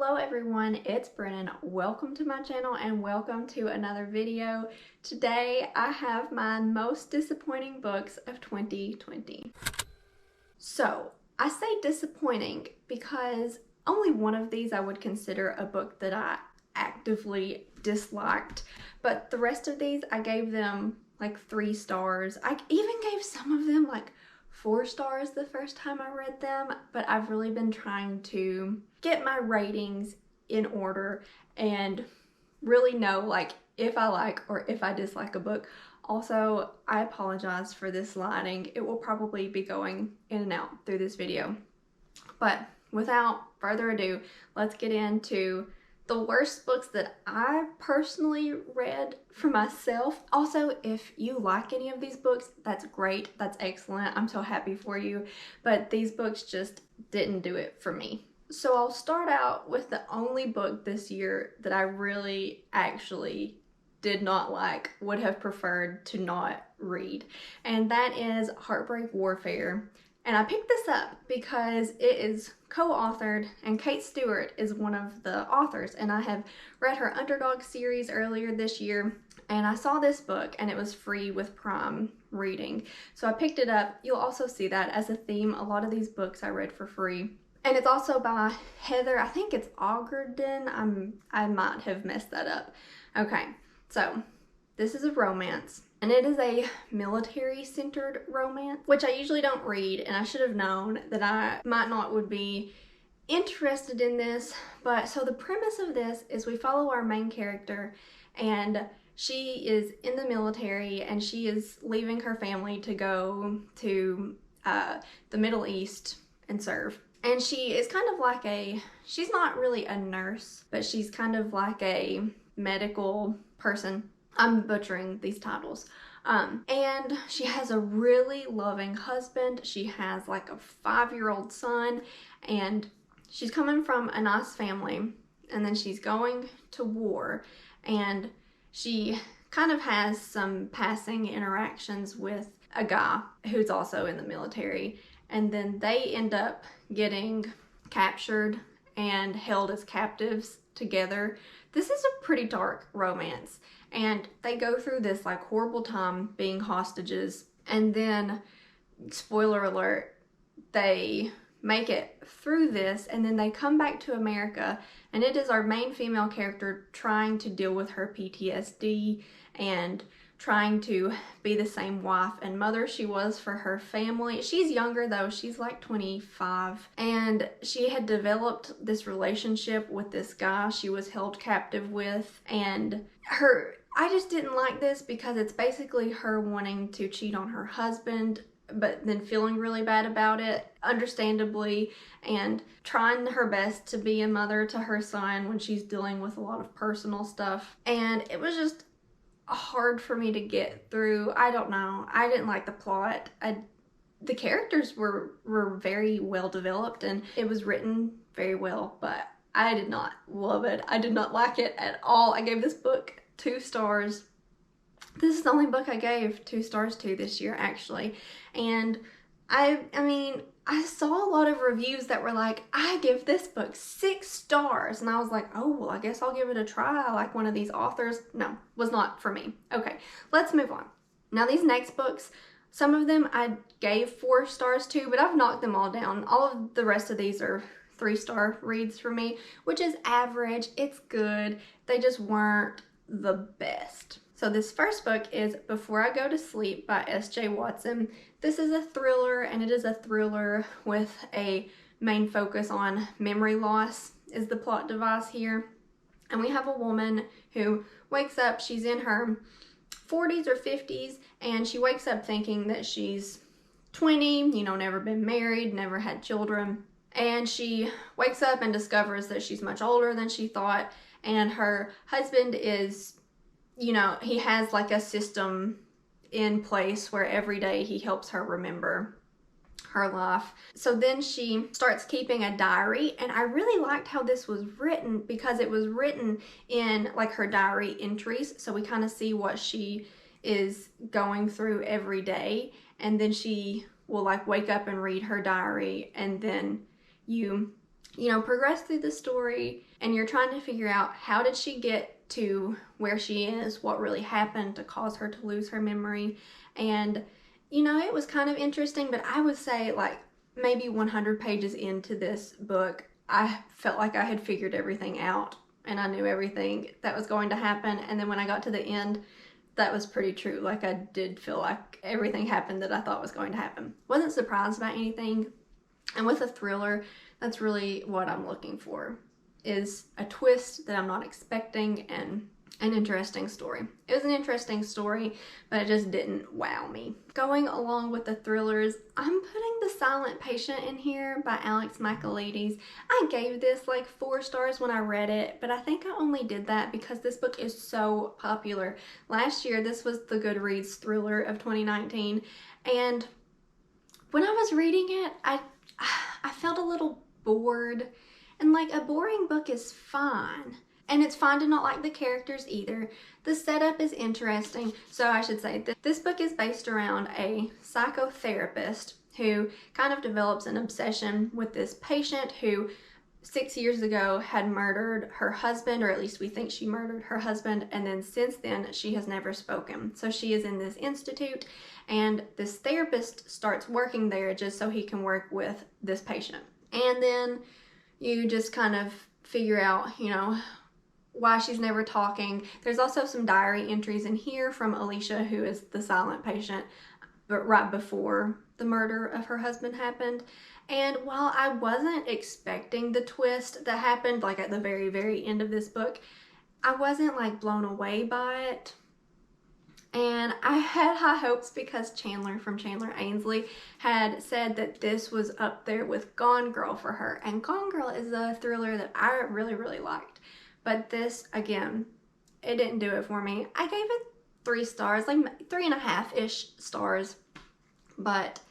Hello everyone, it's Brennan. Welcome to my channel and welcome to another video. Today I have my most disappointing books of 2020. So I say disappointing because only one of these I would consider a book that I actively disliked, but the rest of these I gave them like 3 stars. I even gave some of them like 4 stars the first time I read them, but I've really been trying to get my ratings in order and really know like if I like or if I dislike a book. Also, I apologize for this lighting. It will probably be going in and out through this video. But without further ado, let's get into the worst books that I personally read for myself. Also, if you like any of these books, that's great. That's excellent. I'm so happy for you. But these books just didn't do it for me. So I'll start out with the only book this year that I really actually did not like, would have preferred to not read. And that is Heartbreak Warfare. And I picked this up because it is co-authored and Kate Stewart is one of the authors, and I have read her Underdog series earlier this year, and I saw this book and it was free with Prime reading. So I picked it up. You'll also see that as a theme. A lot of these books I read for free. And it's also by Heather, I think it's Ogden. I might have messed that up. Okay, so this is a romance. And it is a military-centered romance, which I usually don't read, and I should have known that I might not would be interested in this. But so the premise of this is we follow our main character, and she is in the military, and she is leaving her family to go to the Middle East and serve. And she is kind of like she's not really a nurse, but she's kind of like a medical person. I'm butchering these titles. And she has a really loving husband. She has like a 5-year-old son, and she's coming from a nice family, and then she's going to war, and she kind of has some passing interactions with a guy who's also in the military, and then they end up getting captured and held as captives together. This is a pretty dark romance, and they go through this like horrible time being hostages, and then, spoiler alert, they make it through this, and then they come back to America, and it is our main female character trying to deal with her PTSD and trying to be the same wife and mother she was for her family. She's younger though, she's like 25, and she had developed this relationship with this guy she was held captive with, and I just didn't like this because it's basically her wanting to cheat on her husband, but then feeling really bad about it, understandably, and trying her best to be a mother to her son when she's dealing with a lot of personal stuff. And it was just hard for me to get through. I don't know. I didn't like the plot. The characters were very well developed, and it was written very well, but I did not love it. I did not like it at all. I gave this book 2 stars. This is the only book I gave 2 stars to this year, actually. And I mean, I saw a lot of reviews that were like, I give this book 6 stars. And I was like, oh, well, I guess I'll give it a try. I like one of these authors. No, was not for me. Okay, let's move on. Now, these next books, some of them I gave 4 stars to, but I've knocked them all down. All of the rest of these are 3-star reads for me, which is average. It's good. They just weren't the best. So this first book is Before I Go to Sleep by S.J. Watson. This is a thriller, and it is a thriller with a main focus on memory loss is the plot device here. And we have a woman who wakes up, she's in her 40s or 50s, and she wakes up thinking that she's 20, you know, never been married, never had children. And she wakes up and discovers that she's much older than she thought, and her husband is, you know, he has like a system in place where every day he helps her remember her life. So then she starts keeping a diary, and I really liked how this was written because it was written in like her diary entries, so we kind of see what she is going through every day, and then she will like wake up and read her diary, and then you progress through the story, and you're trying to figure out how did she get to where she is, what really happened to cause her to lose her memory. And it was kind of interesting, but I would say like maybe 100 pages into this book, I felt like I had figured everything out and I knew everything that was going to happen. And then when I got to the end, that was pretty true. Like, I did feel like everything happened that I thought was going to happen. Wasn't surprised by anything. And with a thriller, that's really what I'm looking for, is a twist that I'm not expecting and an interesting story. It was an interesting story, but it just didn't wow me. Going along with the thrillers, I'm putting The Silent Patient in here by Alex Michaelides. I gave this like 4 stars when I read it, but I think I only did that because this book is so popular. Last year, this was the Goodreads thriller of 2019, and when I was reading it, I felt a little bored, and like a boring book is fine. And it's fine to not like the characters either. The setup is interesting. So I should say that this book is based around a psychotherapist who kind of develops an obsession with this patient who 6 years ago had murdered her husband, or at least we think she murdered her husband, and then since then she has never spoken. So she is in this institute, and this therapist starts working there just so he can work with this patient. And then you just kind of figure out, why she's never talking. There's also some diary entries in here from Alicia, who is the silent patient, but right before the murder of her husband happened. And while I wasn't expecting the twist that happened like at the very, very end of this book, I wasn't like blown away by it. And I had high hopes because Chandler from Chandler Ainsley had said that this was up there with Gone Girl for her. And Gone Girl is a thriller that I really, really liked. But this, again, it didn't do it for me. I gave it 3 stars, like 3.5-ish stars. But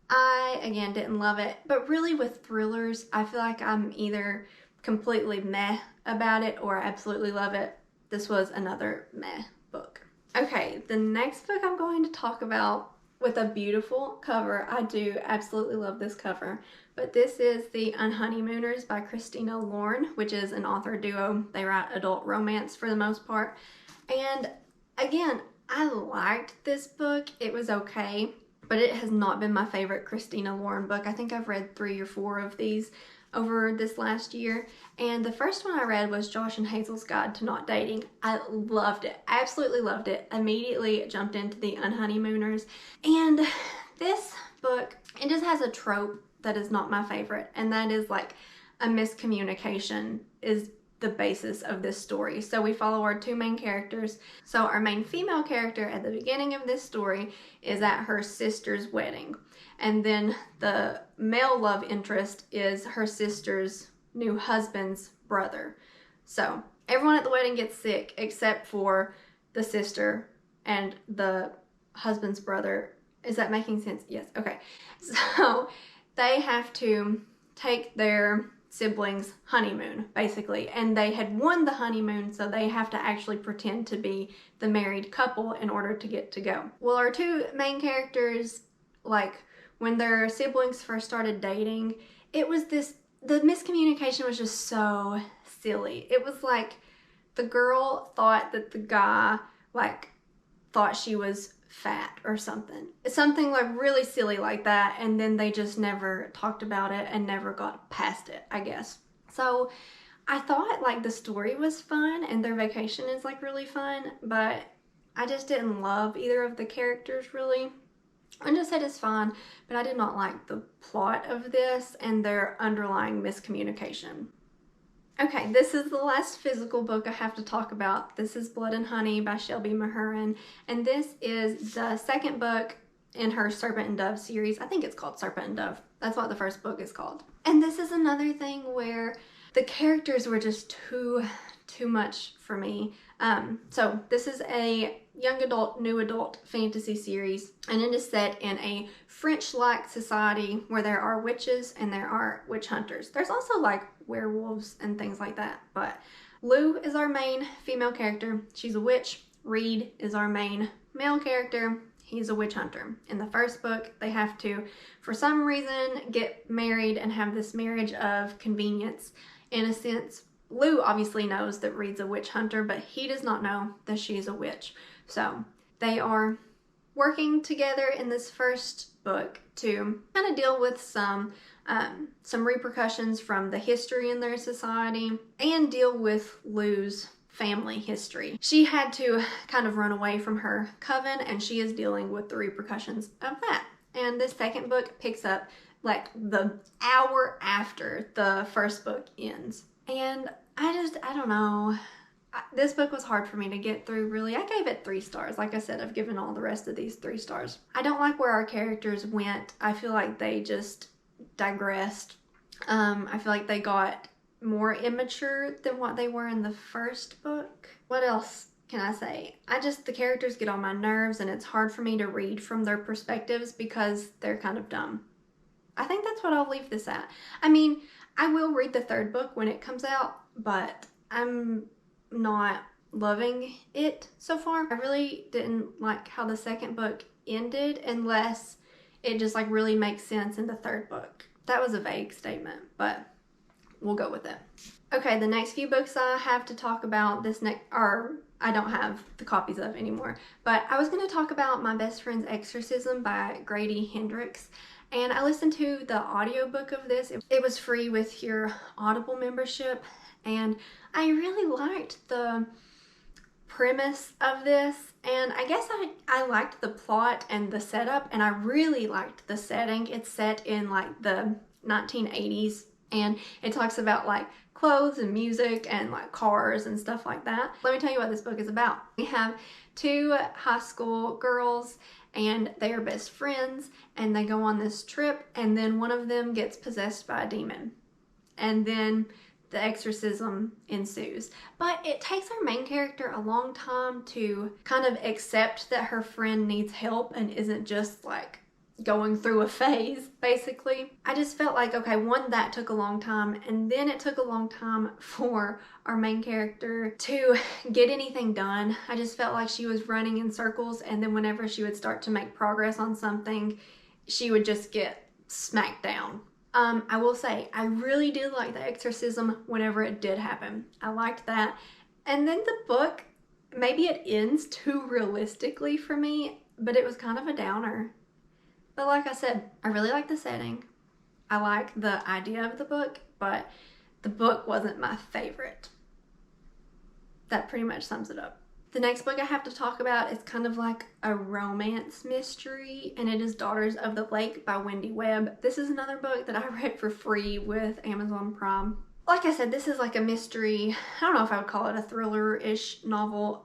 I, again, didn't love it. But really with thrillers, I feel like I'm either completely meh about it or I absolutely love it. This was another meh book. Okay, the next book I'm going to talk about with a beautiful cover. I do absolutely love this cover. But this is The Unhoneymooners by Christina Lauren, which is an author duo. They write adult romance for the most part. And again, I liked this book. It was okay, but it has not been my favorite Christina Lauren book. I think I've read 3 or 4 of these over this last year. And the first one I read was Josh and Hazel's Guide to Not Dating. I loved it. Absolutely loved it. Immediately jumped into The Unhoneymooners. And this book, it just has a trope that is not my favorite, and that is like a miscommunication is the basis of this story. So we follow our 2 main characters. So our main female character at the beginning of this story is at her sister's wedding, and then the male love interest is her sister's new husband's brother. So everyone at the wedding gets sick except for the sister and the husband's brother. Is that making sense? Yes. Okay. So they have to take their siblings' honeymoon, basically. And they had won the honeymoon, so they have to actually pretend to be the married couple in order to get to go. Well, our 2 main characters, like, when their siblings first started dating, the miscommunication was just so silly. It was like the girl thought that the guy, like, thought she was fat or something. Something like really silly like that, and then they just never talked about it and never got past it, I guess. So I thought like the story was fun and their vacation is like really fun, but I just didn't love either of the characters really. I just said it's fine, but I did not like the plot of this and their underlying miscommunication. Okay, this is the last physical book I have to talk about. This is Blood and Honey by Shelby Mahurin, and this is the second book in her Serpent and Dove series. I think it's called Serpent and Dove. That's what the first book is called. And this is another thing where the characters were just too much for me. So this is a young adult, new adult fantasy series, and it is set in a French-like society where there are witches and there are witch hunters. There's also like werewolves and things like that, but Lou is our main female character. She's a witch. Reed is our main male character. He's a witch hunter. In the first book, they have to, for some reason, get married and have this marriage of convenience. In a sense, Lou obviously knows that Reed's a witch hunter, but he does not know that she's a witch. So they are working together in this first book to kind of deal with some repercussions from the history in their society and deal with Lou's family history. She had to kind of run away from her coven, and she is dealing with the repercussions of that. And this second book picks up like the hour after the first book ends. And I don't know. This book was hard for me to get through, really. I gave it 3 stars. Like I said, I've given all the rest of these 3 stars. I don't like where our characters went. I feel like they just digressed. I feel like they got more immature than what they were in the first book. What else can I say? The characters get on my nerves, and it's hard for me to read from their perspectives because they're kind of dumb. I think that's what I'll leave this at. I mean, I will read the 3rd book when it comes out, but I'm not loving it so far. I really didn't like how the 2nd book ended unless it just like really makes sense in the 3rd book. That was a vague statement, but we'll go with it. Okay, the next few books I have to talk about I don't have the copies of anymore, but I was going to talk about My Best Friend's Exorcism by Grady Hendrix. And I listened to the audiobook of this. It was free with your Audible membership, and I really liked the premise of this, and I guess I liked the plot and the setup, and I really liked the setting. It's set in like the 1980s, and it talks about like clothes and music and like cars and stuff like that. Let me tell you what this book is about. We have 2 high school girls, and they are best friends, and they go on this trip, and then one of them gets possessed by a demon, and then the exorcism ensues. But it takes our main character a long time to kind of accept that her friend needs help and isn't just like going through a phase, basically. I just felt like, okay, one, that took a long time, and then it took a long time for our main character to get anything done. I just felt like she was running in circles, and then whenever she would start to make progress on something, she would just get smacked down. I will say, I really did like the exorcism whenever it did happen. I liked that. And then the book, maybe it ends too realistically for me, but it was kind of a downer. But like I said, I really like the setting. I like the idea of the book, but the book wasn't my favorite. That pretty much sums it up. The next book I have to talk about is kind of like a romance mystery, and it is Daughters of the Lake by Wendy Webb. This is another book that I read for free with Amazon Prime. Like I said, this is like a mystery. I don't know if I would call it a thriller-ish novel,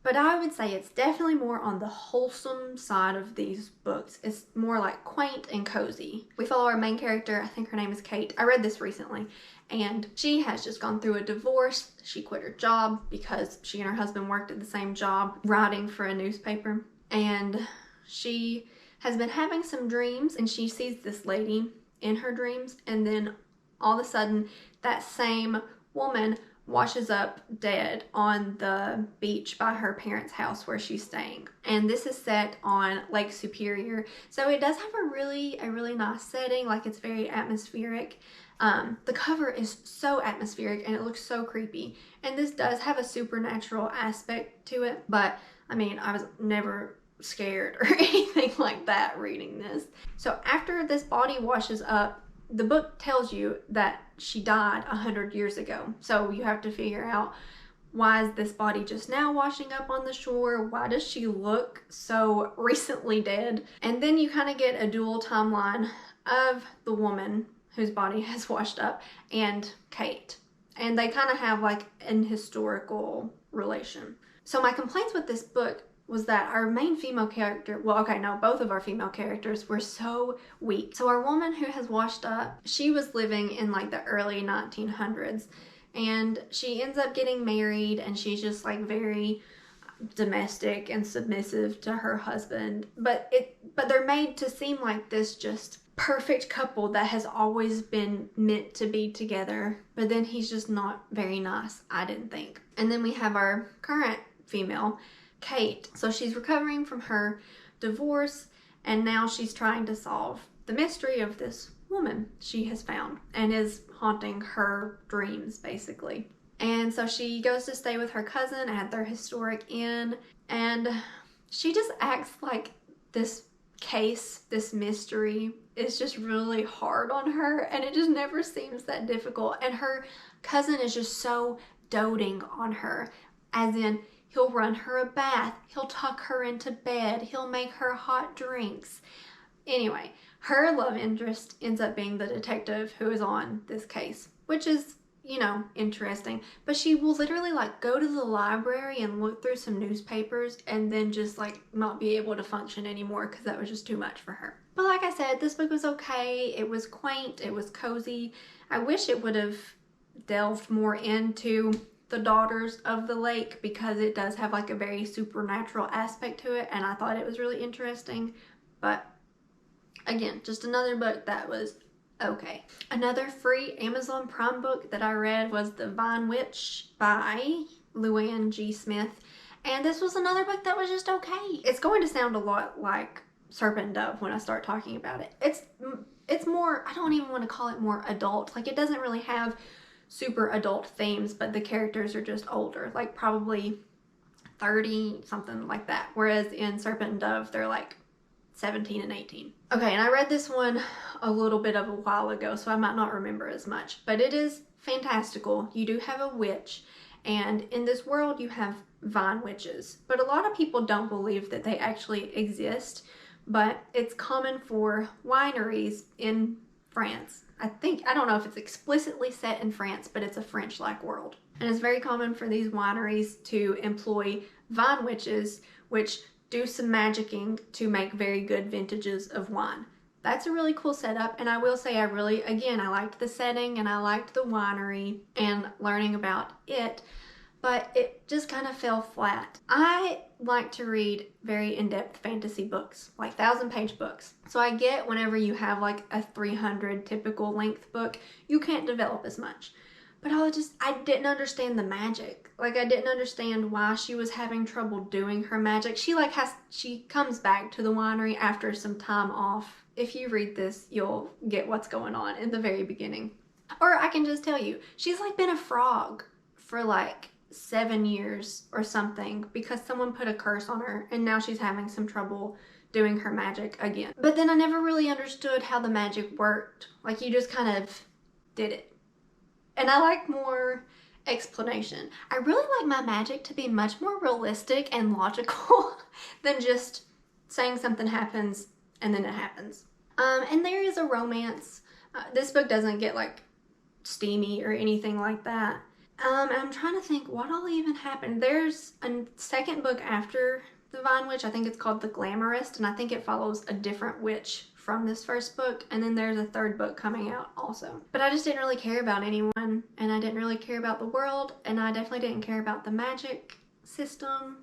but I would say it's definitely more on the wholesome side of these books. It's more like quaint and cozy. We follow our main character, I think her name is Kate. I read this recently, and she has just gone through a divorce. She quit her job because she and her husband worked at the same job, writing for a newspaper, and she has been having some dreams, and she sees this lady in her dreams, and then all of a sudden that same woman washes up dead on the beach by her parents' house where she's staying. And this is set on Lake Superior, so it does have a really nice setting. Like, it's very atmospheric. The cover is so atmospheric, and it looks so creepy, and this does have a supernatural aspect to it, but I mean, I was never scared or anything like that reading this. So after this body washes up, the book tells you that she died 100 years ago. So you have to figure out, why is this body just now washing up on the shore? Why does she look so recently dead? And then you kind of get a dual timeline of the woman whose body has washed up and Kate. And they kind of have like an historical relation. So my complaints with this book was that our main female character, both of our female characters were so weak. So our woman who has washed up, she was living in like the early 1900s, and she ends up getting married, and she's just like very domestic and submissive to her husband. But they're made to seem like this just perfect couple that has always been meant to be together. But then he's just not very nice, I didn't think. And then we have our current female, Kate. So she's recovering from her divorce, and now she's trying to solve the mystery of this woman she has found and is haunting her dreams, basically. And so she goes to stay with her cousin at their historic inn, and she just acts like this case, this mystery, is just really hard on her, and it just never seems that difficult. And her cousin is just so doting on her, as in he'll run her a bath, he'll tuck her into bed, he'll make her hot drinks. Anyway, her love interest ends up being the detective who is on this case, which is, you know, interesting. But she will literally like go to the library and look through some newspapers and then just like not be able to function anymore because that was just too much for her. But like I said, this book was okay. It was quaint, it was cozy. I wish it would have delved more into the Daughters of the Lake because it does have like a very supernatural aspect to it, and I thought it was really interesting. But again, just another book that was okay. Another free Amazon Prime book that I read was The Vine Witch by Luann G. Smith. And this was another book that was just okay. It's going to sound a lot like Serpent and Dove when I start talking about it. It's more, I don't even want to call it more adult. Like, it doesn't really have super adult themes, but the characters are just older. Like, probably 30, something like that. Whereas in Serpent and Dove, they're like 17 and 18. Okay, and I read this one a little bit of a while ago, so I might not remember as much, but it is fantastical. You do have a witch, and in this world you have vine witches, but a lot of people don't believe that they actually exist, but it's common for wineries in France. I don't know if it's explicitly set in France, but it's a French-like world. And it's very common for these wineries to employ vine witches, which do some magicking to make very good vintages of wine. That's a really cool setup, and I will say I liked the setting and I liked the winery and learning about it, but it just kind of fell flat. I like to read very in-depth fantasy books, like 1,000-page books. So I get whenever you have like a 300 typical length book, you can't develop as much. But I didn't understand the magic. Like, I didn't understand why she was having trouble doing her magic. She comes back to the winery after some time off. If you read this, you'll get what's going on in the very beginning. Or I can just tell you, she's like been a frog for like 7 years or something because someone put a curse on her, and now she's having some trouble doing her magic again. But then I never really understood how the magic worked. Like, you just kind of did it. And I like more explanation. I really like my magic to be much more realistic and logical than just saying something happens and then it happens. And there is a romance. This book doesn't get like steamy or anything like that. And I'm trying to think what all even happened. There's a second book after The Vine Witch. I think it's called The Glamourist, and I think it follows a different witch from this first book, and then there's a third book coming out also. But I just didn't really care about anyone, and I didn't really care about the world, and I definitely didn't care about the magic system,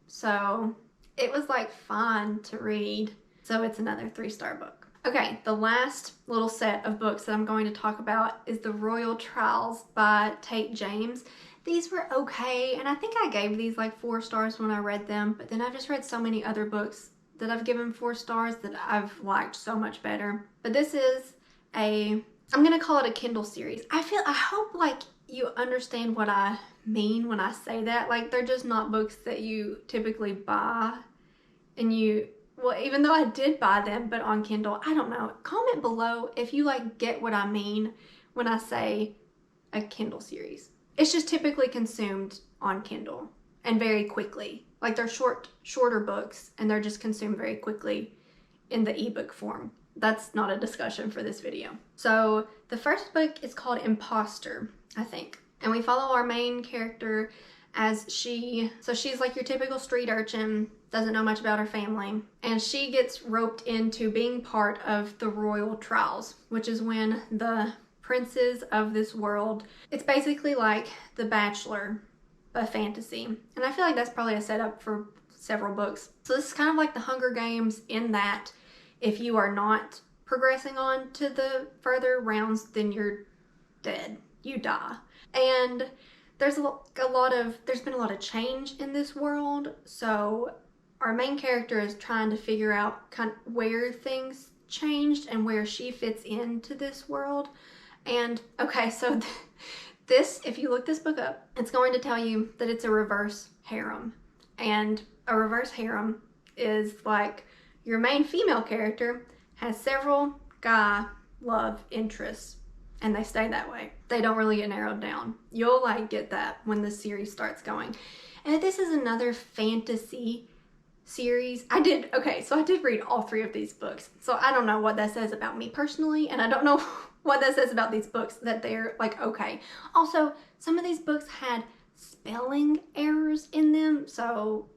so it was like fun to read. So it's another 3-star book. Okay, the last little set of books that I'm going to talk about is The Royal Trials by Tate James. These were okay, and I think I gave these like 4 stars when I read them, but then I've just read so many other books that I've given 4 stars that I've liked so much better. But this is I'm gonna call it a Kindle series. I hope like you understand what I mean when I say that. Like, they're just not books that you typically buy, and well, even though I did buy them, but on Kindle, I don't know. Comment below if you like get what I mean when I say a Kindle series. It's just typically consumed on Kindle and very quickly. Like, they're shorter books, and they're just consumed very quickly in the ebook form. That's not a discussion for this video. So the first book is called Imposter, I think. And we follow our main character as she's like your typical street urchin, doesn't know much about her family, and she gets roped into being part of the Royal Trials, which is when the princes of this world, it's basically like The Bachelor, but fantasy. And I feel like that's probably a setup for several books. So this is kind of like the Hunger Games in that if you are not progressing on to the further rounds, then you're dead. You die. And there's been a lot of change in this world, so our main character is trying to figure out kind of where things changed and where she fits into this world. And okay, so this, if you look this book up, it's going to tell you that it's a reverse harem. And a reverse harem is like your main female character has several guy love interests, and they stay that way. They don't really get narrowed down. You'll like get that when the series starts going. And this is another fantasy series. I did read all 3 of these books. So I don't know what that says about me personally, and I don't know what that says about these books, that they're like okay. Also, some of these books had spelling errors in them, so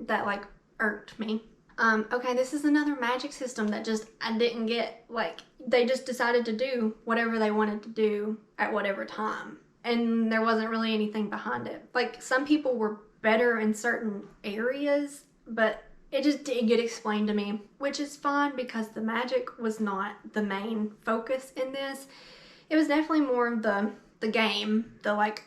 that like irked me. Okay, this is another magic system that just I didn't get. Like, they just decided to do whatever they wanted to do at whatever time, and there wasn't really anything behind it. Like, some people were better in certain areas, but it just didn't get explained to me, which is fine because the magic was not the main focus in this. It was definitely more the game, the like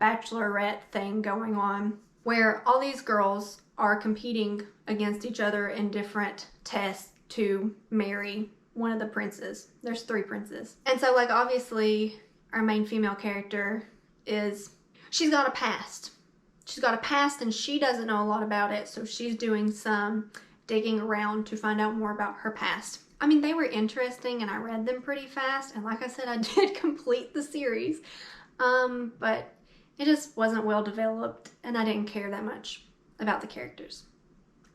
bachelorette thing going on, where all these girls are competing against each other in different tests to marry one of the princes. There's 3 princes. And so like obviously our main female character she's got a past. She's got a past and she doesn't know a lot about it, so she's doing some digging around to find out more about her past. I mean, they were interesting and I read them pretty fast, and like I said, I did complete the series, but it just wasn't well developed and I didn't care that much about the characters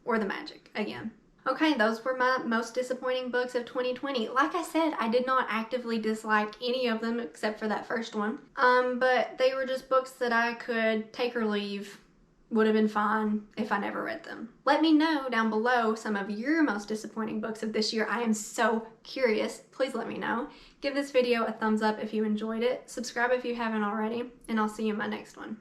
or the magic again. Okay, those were my most disappointing books of 2020. Like I said, I did not actively dislike any of them except for that first one. But they were just books that I could take or leave. Would have been fine if I never read them. Let me know down below some of your most disappointing books of this year. I am so curious. Please let me know. Give this video a thumbs up if you enjoyed it. Subscribe if you haven't already, and I'll see you in my next one.